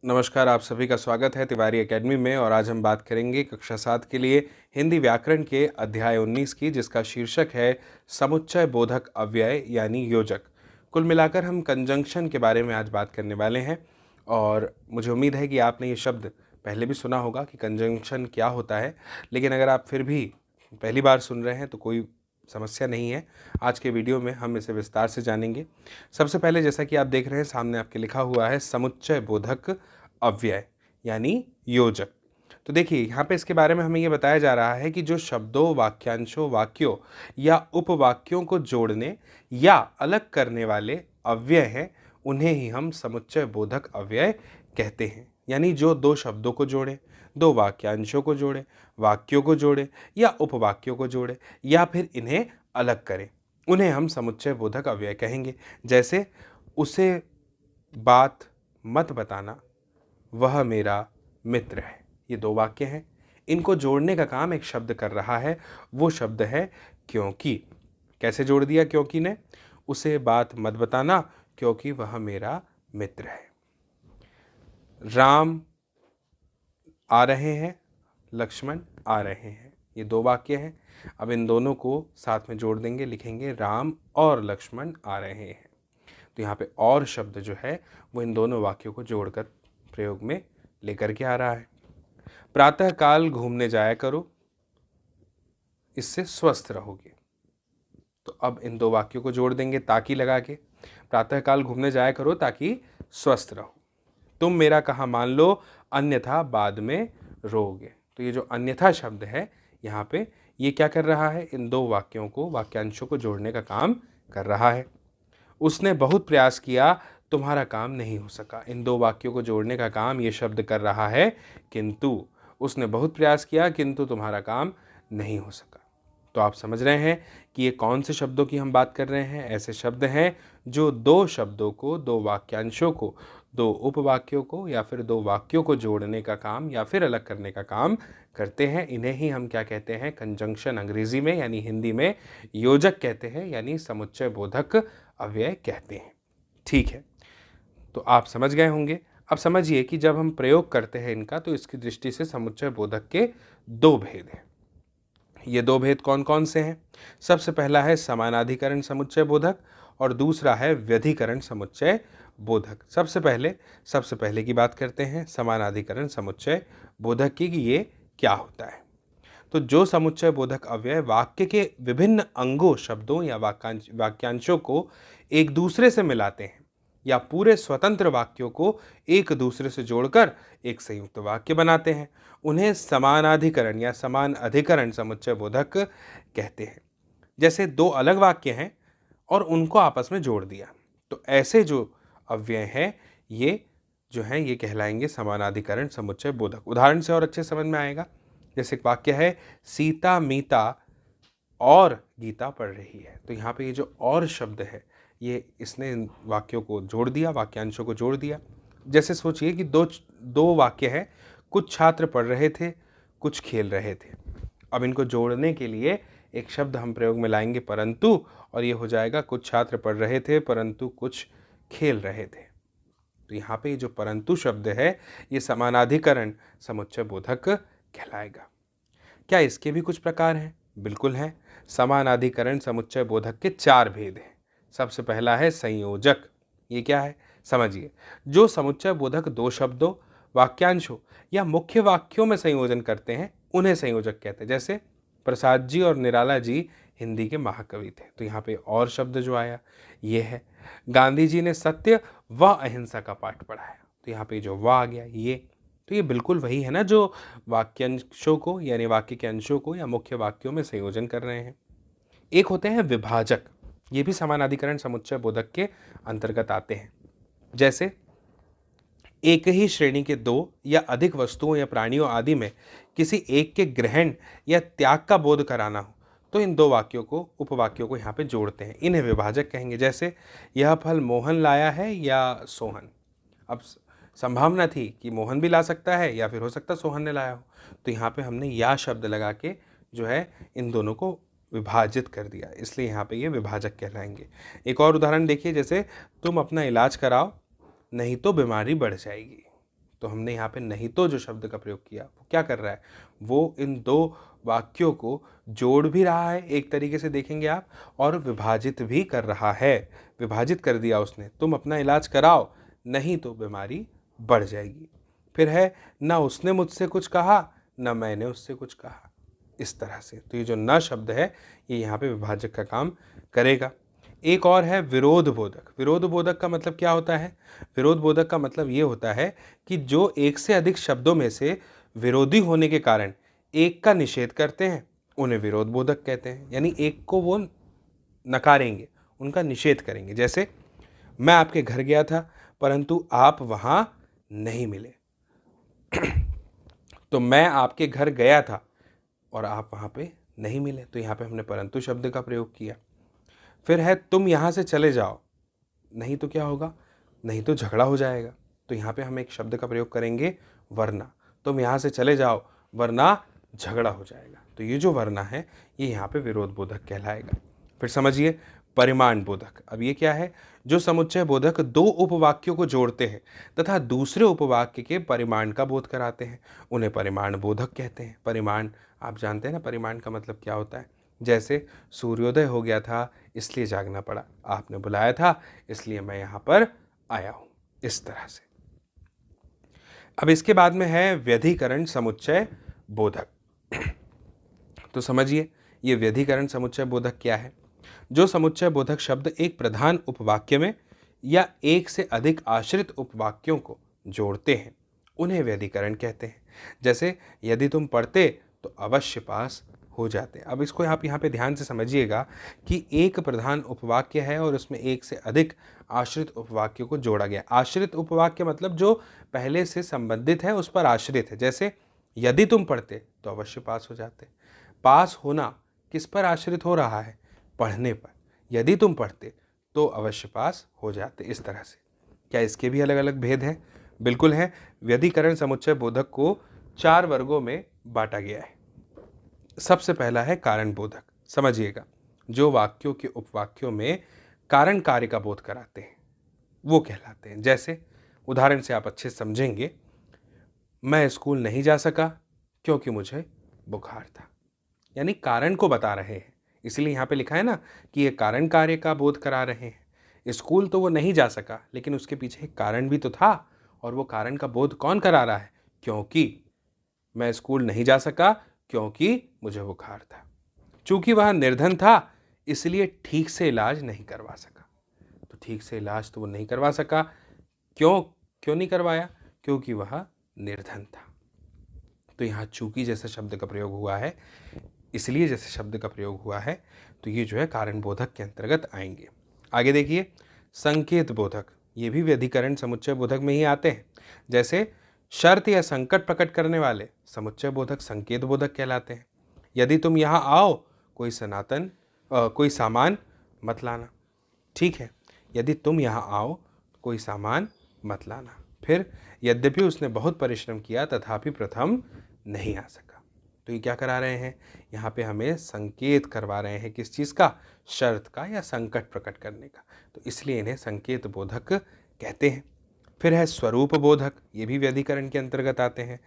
नमस्कार, आप सभी का स्वागत है तिवारी एकेडमी में। और आज हम बात करेंगे कक्षा 7 के लिए हिंदी व्याकरण के अध्याय 19 की, जिसका शीर्षक है समुच्चय बोधक अव्यय यानी योजक। कुल मिलाकर हम कंजंक्शन के बारे में आज बात करने वाले हैं। और मुझे उम्मीद है कि आपने ये शब्द पहले भी सुना होगा कि कंजंक्शन क्या होता है, लेकिन अगर आप फिर भी पहली बार सुन रहे हैं तो कोई समस्या नहीं है। आज के वीडियो में हम इसे विस्तार से जानेंगे। सबसे पहले, जैसा कि आप देख रहे हैं सामने आपके लिखा हुआ है समुच्चय बोधक अव्यय यानी योजक। तो देखिए, यहाँ पे इसके बारे में हमें ये बताया जा रहा है कि जो शब्दों, वाक्यांशों, वाक्यों या उपवाक्यों को जोड़ने या अलग करने वाले अव्यय हैं, उन्हें ही हम समुच्चय बोधक अव्यय कहते हैं। यानी जो दो शब्दों को जोड़े, दो वाक्यांशों को जोड़े, वाक्यों को जोड़े या उपवाक्यों को जोड़े या फिर इन्हें अलग करें, उन्हें हम समुच्चय बोधक अव्यय कहेंगे। जैसे, उसे बात मत बताना, वह मेरा मित्र है। ये दो वाक्य हैं, इनको जोड़ने का काम एक शब्द कर रहा है, वो शब्द है क्योंकि। कैसे जोड़ दिया क्योंकि ने? उसे बात मत बताना क्योंकि वह मेरा मित्र है। राम आ रहे हैं, लक्ष्मण आ रहे हैं, ये दो वाक्य हैं। अब इन दोनों को साथ में जोड़ देंगे, लिखेंगे राम और लक्ष्मण आ रहे हैं। तो यहाँ पे और शब्द जो है वो इन दोनों वाक्यों को जोड़कर प्रयोग में लेकर के आ रहा है। प्रातः काल घूमने जाया करो, इससे स्वस्थ रहोगे। तो अब इन दो वाक्यों को जोड़ देंगे ताकि लगा के। प्रातः काल घूमने जाया करो ताकि स्वस्थ रहो। तुम मेरा कहा मान लो, अन्यथा बाद में रोगे। तो ये जो अन्यथा शब्द है यहाँ पे, ये क्या कर रहा है? इन दो वाक्यों को, वाक्यांशों को जोड़ने का काम कर रहा है। उसने बहुत प्रयास किया, तुम्हारा काम नहीं हो सका। इन दो वाक्यों को जोड़ने का काम ये शब्द कर रहा है किंतु। उसने बहुत प्रयास किया किंतु तुम्हारा काम नहीं हो सका। तो आप समझ रहे हैं कि ये कौन से शब्दों की हम बात कर रहे हैं। ऐसे शब्द हैं जो दो शब्दों को, दो वाक्यांशों को, दो उपवाक्यों को या फिर दो वाक्यों को जोड़ने का काम या फिर अलग करने का काम करते हैं। इन्हें ही हम क्या कहते हैं? कंजंक्शन अंग्रेजी में, यानी हिंदी में योजक कहते हैं, यानी समुच्चय बोधक अव्यय कहते हैं। ठीक है, तो आप समझ गए होंगे। अब समझिए कि जब हम प्रयोग करते हैं इनका, तो इसकी दृष्टि से समुच्चय बोधक के दो भेद हैं। ये दो भेद कौन कौन से हैं? सबसे पहला है समानाधिकरण समुच्चय बोधक और दूसरा है व्यधिकरण समुच्चय बोधक। सबसे पहले की बात करते हैं समानाधिकरण समुच्चय बोधक की, कि ये क्या होता है। तो जो समुच्चय बोधक अव्यय वाक्य के विभिन्न अंगों, शब्दों या वाक्यांशों को एक दूसरे से मिलाते हैं या पूरे स्वतंत्र वाक्यों को एक दूसरे से जोड़कर एक संयुक्त वाक्य बनाते हैं, उन्हें समानाधिकरण या समान अधिकरण समुच्चय बोधक कहते हैं। जैसे दो अलग वाक्य हैं और उनको आपस में जोड़ दिया, तो ऐसे जो अव्यय हैं ये जो हैं ये कहलाएंगे समानाधिकरण समुच्चय बोधक। उदाहरण से और अच्छे समझ में आएगा। जैसे एक वाक्य है, सीता मीता और गीता पढ़ रही है। तो यहाँ पे ये जो और शब्द है, ये इसने वाक्यों को जोड़ दिया, वाक्यांशों को जोड़ दिया। जैसे सोचिए कि दो वाक्य हैं, कुछ छात्र पढ़ रहे थे, कुछ खेल रहे थे। अब इनको जोड़ने के लिए एक शब्द हम प्रयोग में लाएंगे परंतु, और ये हो जाएगा कुछ छात्र पढ़ रहे थे परंतु कुछ खेल रहे थे। तो यहाँ पे जो परंतु शब्द है ये समानाधिकरण समुच्चय बोधक कहलाएगा। क्या इसके भी कुछ प्रकार हैं? बिल्कुल हैं। समानाधिकरण समुच्चय बोधक के चार भेद हैं। सबसे पहला है संयोजक। ये क्या है? समझिए, जो समुच्चय बोधक दो शब्दों, वाक्यांशों या मुख्य वाक्यों में संयोजन करते हैं, उन्हें संयोजक कहते हैं। जैसे प्रसाद जी और निराला जी हिंदी के महाकवि थे। तो यहाँ पे और शब्द जो आया ये है। गांधी जी ने सत्य व अहिंसा का पाठ पढ़ाया। तो यहाँ पे जो व आ गया ये, तो ये बिल्कुल वही है ना जो वाक्यांशों को, यानी वाक्य के अंशों को या मुख्य वाक्यों में संयोजन कर रहे हैं। एक होते हैं विभाजक, ये भी समानाधिकरण समुच्चय बोधक के अंतर्गत आते हैं। जैसे एक ही श्रेणी के दो या अधिक वस्तुओं या प्राणियों आदि में किसी एक के ग्रहण या त्याग का बोध कराना हो, तो इन दो वाक्यों को, उपवाक्यों को यहाँ पे जोड़ते हैं, इन्हें विभाजक कहेंगे। जैसे यह फल मोहन लाया है या सोहन। अब संभावना थी कि मोहन भी ला सकता है या फिर हो सकता सोहन ने लाया हो, तो यहाँ पे हमने या शब्द लगा के जो है इन दोनों को विभाजित कर दिया, इसलिए यहाँ पे ये विभाजक कहलाएंगे। एक और उदाहरण देखिए, जैसे तुम अपना इलाज कराओ नहीं तो बीमारी बढ़ जाएगी। तो हमने यहाँ पे नहीं तो जो शब्द का प्रयोग किया वो क्या कर रहा है, वो इन दो वाक्यों को जोड़ भी रहा है एक तरीके से देखेंगे आप, और विभाजित भी कर रहा है। विभाजित कर दिया उसने, तुम अपना इलाज कराओ नहीं तो बीमारी बढ़ जाएगी। फिर है ना उसने मुझसे कुछ कहा ना मैंने उससे कुछ कहा, इस तरह से। तो ये जो न शब्द है ये यहाँ पे विभाजक का काम करेगा। एक और है विरोध बोधक। विरोध बोधक का मतलब क्या होता है? विरोध बोधक का मतलब ये होता है कि जो एक से अधिक शब्दों में से विरोधी होने के कारण एक का निषेध करते हैं उन्हें विरोध बोधक कहते हैं। यानी एक को वो नकारेंगे, उनका निषेध करेंगे। जैसे मैं आपके घर गया था परंतु आप वहां नहीं मिले। तो मैं आपके घर गया था और आप वहां पे नहीं मिले, तो यहां पे हमने परंतु शब्द का प्रयोग किया। फिर है तुम यहां से चले जाओ, नहीं तो क्या होगा, नहीं तो झगड़ा हो जाएगा। तो यहां पे हम एक शब्द का प्रयोग करेंगे वरना। तुम यहां से चले जाओ वरना झगड़ा हो जाएगा। तो ये जो वरना है ये यहाँ पे विरोध बोधक कहलाएगा। फिर समझिए परिमाण बोधक। अब ये क्या है? जो समुच्चय बोधक दो उपवाक्यों को जोड़ते हैं तथा दूसरे उपवाक्य के परिमाण का बोध कराते हैं उन्हें परिमाण बोधक कहते हैं। परिमाण आप जानते हैं ना, परिमाण का मतलब क्या होता है। जैसे सूर्योदय हो गया था इसलिए जागना पड़ा, आपने बुलाया था इसलिए मैं यहाँ पर आया हूँ, इस तरह से। अब इसके बाद में है व्यधिकरण समुच्चय बोधक। तो समझिए ये व्यधिकरण समुच्चय बोधक क्या है? जो समुच्चय बोधक शब्द एक प्रधान उपवाक्य में या एक से अधिक आश्रित उपवाक्यों को जोड़ते हैं उन्हें व्यधिकरण कहते हैं। जैसे यदि तुम पढ़ते तो अवश्य पास हो जाते। अब इसको आप यहाँ पे ध्यान से समझिएगा कि एक प्रधान उपवाक्य है और उसमें एक से अधिक आश्रित उपवाक्यों को जोड़ा गया। आश्रित उपवाक्य मतलब जो पहले से संबंधित है उस पर आश्रित है। जैसे यदि तुम पढ़ते तो अवश्य पास हो जाते। पास होना किस पर आश्रित हो रहा है? पढ़ने पर। यदि तुम पढ़ते तो अवश्य पास हो जाते, इस तरह से। क्या इसके भी अलग अलग भेद हैं? बिल्कुल है। व्यधिकरण समुच्चय बोधक को 4 वर्गों में बांटा गया है। सबसे पहला है कारण बोधक। समझिएगा, जो वाक्यों के उपवाक्यों में कारण कार्य का बोध कराते हैं वो कहलाते हैं। जैसे उदाहरण से आप अच्छे समझेंगे, मैं स्कूल नहीं जा सका क्योंकि मुझे बुखार था। यानी कारण को बता रहे हैं, इसलिए यहाँ पे लिखा है ना कि ये कारण कार्य का बोध करा रहे हैं। स्कूल तो वो नहीं जा सका लेकिन उसके पीछे एक कारण भी तो था, और वो कारण का बोध कौन करा रहा है? क्योंकि मैं स्कूल नहीं जा सका क्योंकि मुझे बुखार था। चूंकि वह निर्धन था इसलिए ठीक से इलाज नहीं करवा सका। तो ठीक से इलाज तो वो नहीं करवा सका। क्यों नहीं करवाया? क्योंकि वह निर्धन था। तो यहाँ चूंकि जैसे शब्द का प्रयोग हुआ है, इसलिए जैसे शब्द का प्रयोग हुआ है, तो ये जो है कारण बोधक के अंतर्गत आएंगे। आगे देखिए संकेत बोधक। ये भी व्यधिकरण समुच्चय बोधक में ही आते हैं। जैसे शर्त या संकट प्रकट करने वाले समुच्चय बोधक संकेत बोधक कहलाते हैं। यदि तुम यहाँ आओ कोई सामान मत लाना। ठीक है, यदि तुम यहाँ आओ कोई सामान मत लाना। फिर यद्यपि उसने बहुत परिश्रम किया तथापि प्रथम नहीं आ सका। तो ये क्या करा रहे हैं? यहाँ पे हमें संकेत करवा रहे हैं। किस चीज़ का? शर्त का या संकट प्रकट करने का। तो इसलिए इन्हें संकेत बोधक कहते हैं। फिर है स्वरूप बोधक। ये भी व्यधिकरण के अंतर्गत आते हैं।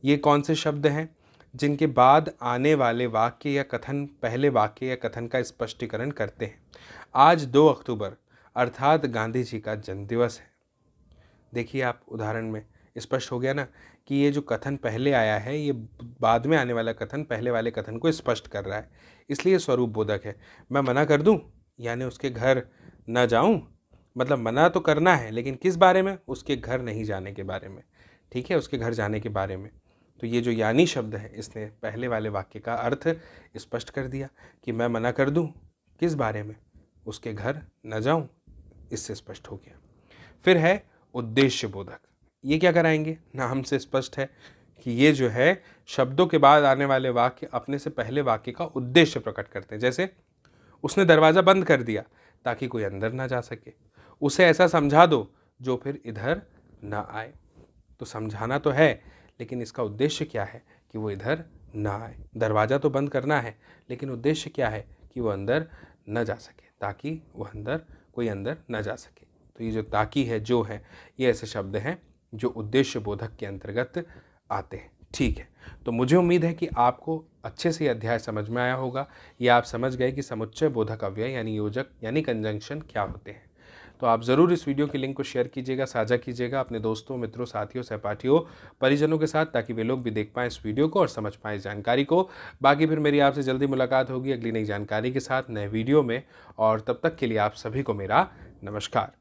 ये कौन से शब्द हैं? जिनके बाद आने वाले वाक्य या कथन पहले वाक्य या कथन का स्पष्टीकरण करते हैं। आज 2 अक्टूबर अर्थात गांधी जी का जन्मदिवस है। देखिए आप उदाहरण में स्पष्ट हो गया ना कि ये जो कथन पहले आया है ये बाद में आने वाला कथन पहले वाले कथन को स्पष्ट कर रहा है, इसलिए स्वरूप बोधक है। मैं मना कर दूं यानी उसके घर न जाऊं, मतलब मना तो करना है लेकिन किस बारे में? उसके घर नहीं जाने के बारे में। ठीक है, उसके घर जाने के बारे में। तो ये जो यानी शब्द है इसने पहले वाले वाक्य का अर्थ स्पष्ट कर दिया कि मैं मना कर दूं किस बारे में? उसके घर न जाऊं, इससे स्पष्ट हो गया। फिर है उद्देश्य बोधक। ये क्या कराएंगे? नाम से स्पष्ट है कि ये जो है शब्दों के बाद आने वाले वाक्य अपने से पहले वाक्य का उद्देश्य प्रकट करते हैं। जैसे उसने दरवाज़ा बंद कर दिया ताकि कोई अंदर ना जा सके। उसे ऐसा समझा दो जो फिर इधर ना आए। तो समझाना तो है लेकिन इसका उद्देश्य क्या है कि वो इधर ना आए। दरवाज़ा तो बंद करना है लेकिन उद्देश्य क्या है कि वो अंदर न जा सके, ताकि कोई अंदर न जा सके। तो ये जो ताकि है, जो है, ये ऐसे शब्द हैं जो उद्देश्य बोधक के अंतर्गत आते हैं। ठीक है, तो मुझे उम्मीद है कि आपको अच्छे से ये अध्याय समझ में आया होगा। ये आप समझ गए कि समुच्चय बोधक अव्यय यानी योजक यानी कंजंक्शन क्या होते हैं। तो आप ज़रूर इस वीडियो के लिंक को शेयर कीजिएगा, साझा कीजिएगा अपने दोस्तों, मित्रों, साथियों, सहपाठियों, परिजनों के साथ, ताकि वे लोग भी देख पाएँ इस वीडियो को और समझ पाएँ इस जानकारी को। बाकी फिर मेरी आपसे जल्दी मुलाकात होगी अगली नई जानकारी के साथ, नए वीडियो में, और तब तक के लिए आप सभी को मेरा नमस्कार।